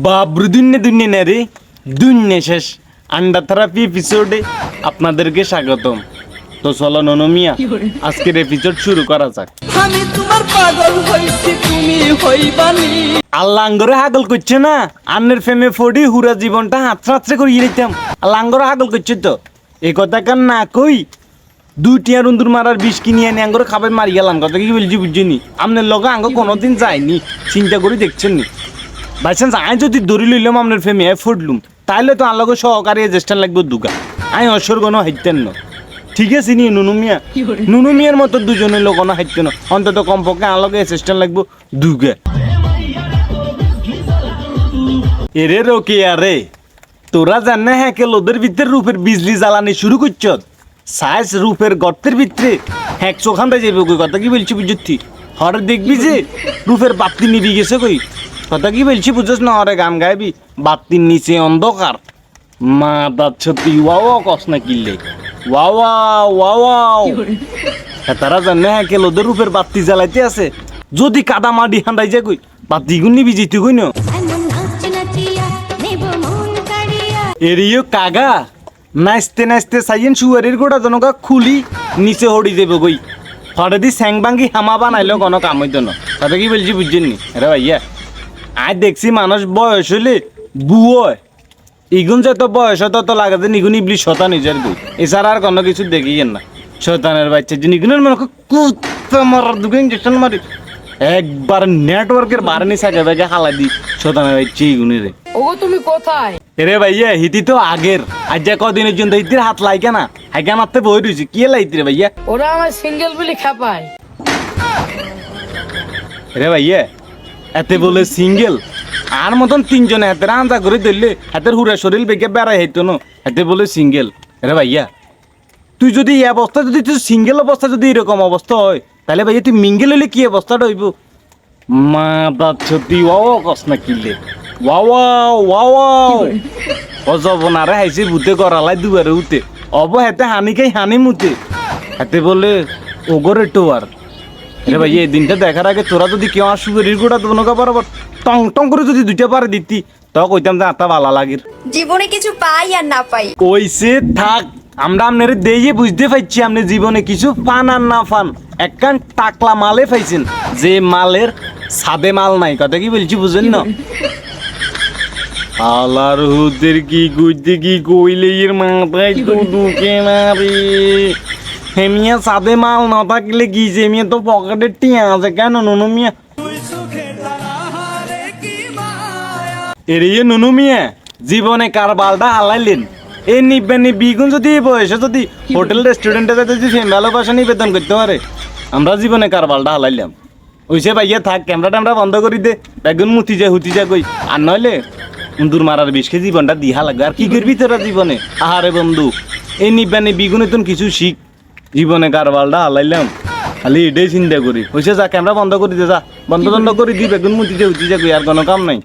বাবরু দুনিয়া না রে দুনিয়া শেষ আন্ডা থেরাপি এপিসোডে আপনাদেরকে স্বাগতম। তো চলো ননু মিয়া আজকের এপিসোড শুরু করা যাক। আমি তোমার পাগল হইছি তুমি হইবানি। আল্লাহ আঙ্গরে হাগল করছে না, আন্নের ফেমে ফড়ি হুরা জীবনটা হাতড়ে করে দিতাম। আল্লাহ আঙ্গরে হাগল করছে তো এই কথা কান না কই দুইটি আর উন্দুর মারার বিষ কিনে আনি আঙ্গরে খাবার মারি গেলাম। কথা কি বলছি বুঝছিনি? আপনার লগে আঙ্গ কোনোদিন যায়নি, চিন্তা করে দেখছেন নি? বাই চান্স আই যদি দৌড়ি লইলাম আপনার ফেমে ফুটলুম তাইলে তো আলোকে সহকারী জ্যেষ্ঠ লাগবে দুগা। আই অসর্গণ হাইতেন না, ঠিক আছে নি? নুনু মিয়ার মতো দুজনের লোক হাইতেন অন্তত কমপক্ষে আলোকে অ্যাসিস্ট্যান্ট লাগবে দুগা। এরে রোকে আরে তোরা জান না হ্যাঁ কে লোদের ভিতরে রূপের বিজলি জ্বালানি শুরু করছ সাইজ রূপের গর্তের ভিতরে হ্যাঁ চোখানটা যাবে কই। কথা কি বলছি বুঝছি? হরে দেখবি যে রূপের বাতি নিবি গেছে কই। কথা কি বলছি বুঝছ না? হরে গান গাইবি বাতির নিচে অন্ধকার মা দাচ্ছ তুই ওয়াও কস না কিনলে ওয়াও তারা জানে হ্যাঁ কে লোদের রূপের বাতি জ্বালাইতে আছে। যদি কাদা মাটি হান্দাই যায় কই বাতি গুণ নিবি যেতে কই না এরিও কাগা নাচতে নাচতে সাইয়েন সুয়ারির গোড়া জনকা খুলি নিচে হড়ি দেবে গই। হরে দি স্যাং বাঙ্গি হামা বানাইলো কোনো কাম হইতো না। কথা কি বলছি বুঝছেন নি? আরে ভাইয়া আজ দেখছি মানুষ বয়স হইলে বুয় ইগুন যত বয়স তত লাগে যে নিগুন ইবলি শতা নিজের গই। এছাড়া আর কোনো কিছু দেখি না। শতানের বাচ্চা যে নিগুনের মনে কুত্তা মারার দুটো ইঞ্জেকশন মারি একবার নেটওয়ার্কের বারানি সাকে ব্যাগে হালা দি শতানের বাচ্চা ইগুনের। ওগো তুমি কোথায়? এরে ভাইয়া হিতি তো আগের আজ যা কদিনের জন্য হিতির হাত লাইকে না হাইকা মারতে বই রয়েছে কি লাইতি রে ভাইয়া? ওরা আমার সিঙ্গেল বলি খাপায়। রে ভাইয়া এতে বলে সিঙ্গেল আর মতন তিনজনে হাতের আন্দা করে ধরলে হাতের হুড়া শরীর বেগে বেড়াই হইতো না। হাতে বলে সিঙ্গেল। রে ভাইয়া তুই যদি এই অবস্থা যদি তুই সিঙ্গেল অবস্থা যদি এরকম অবস্থা হয় তাহলে ভাইয়া তুই মিঙ্গেল হইলে কি অবস্থাটা হইব? মা দাচ্ছ তুই ওয়াও কস না কিনলে ওয়াও অজব না রে হাইছে ভূতে করালাই দুবারে উঠে অব হেতে হানিকেই হানি মুতে হাতে বলে ওগরে টোয়ার। রে ভাই এই দিনটা দেখার আগে তোরা যদি কেউ আর সুগেরির গোড়া দোনকা বরাবর টং টং করে যদি দুইটা পারে দিতি তাও কইতাম যে আত্মা ভালো লাগির। জীবনে কিছু পাই আর না পাই ওইসে থাক, আমরা আপনার দিয়ে বুঝতে পারছি আপনি জীবনে কিছু পান আর না পান একখান টাকলা মালে পাইছেন যে মালের সাদে মাল নাই। কথা কি বলছি বুঝেন না? আলার হুদের কি গুজতে কি কইলে এর মাথায় তো ঢুকে না রে। হেমিয়া সাদে মাল না থাকলে কি যে মিয়া তো পকেটে টিয়া আছে কেন নুনু মিয়া? এর নুনু মিয়া জীবনে কারবালটা হালাইলেন এই নিবেন বিগুন যদি এই বয়সে যদি হোটেল রেস্টুরেন্টে যাতে যদি ভালোবাসা নিবেদন করতে পারে আমরা জীবনে কারবালটা হালাইলাম। ওইসে ভাইয়া থাক ক্যামেরা ট্যামেরা বন্ধ করি দে বেগুন হুতি যা কই আর নইলে উন্দুর মারার বিষকে জীবনটা দিহা লাগবে। আর কি করবি তোরা জীবনে? আহারে বন্ধু এই নিবানি বিগুনে তুন কিছু শিখ। জীবনে কারবালটা হালাইলাম খালি এটাই চিন্তা করি। হয়েছে যা ক্যামেরা বন্ধ করে দে, যা বন্ধ করে দি বেগুন হুতি যা কই আর কোনো কাম নাই।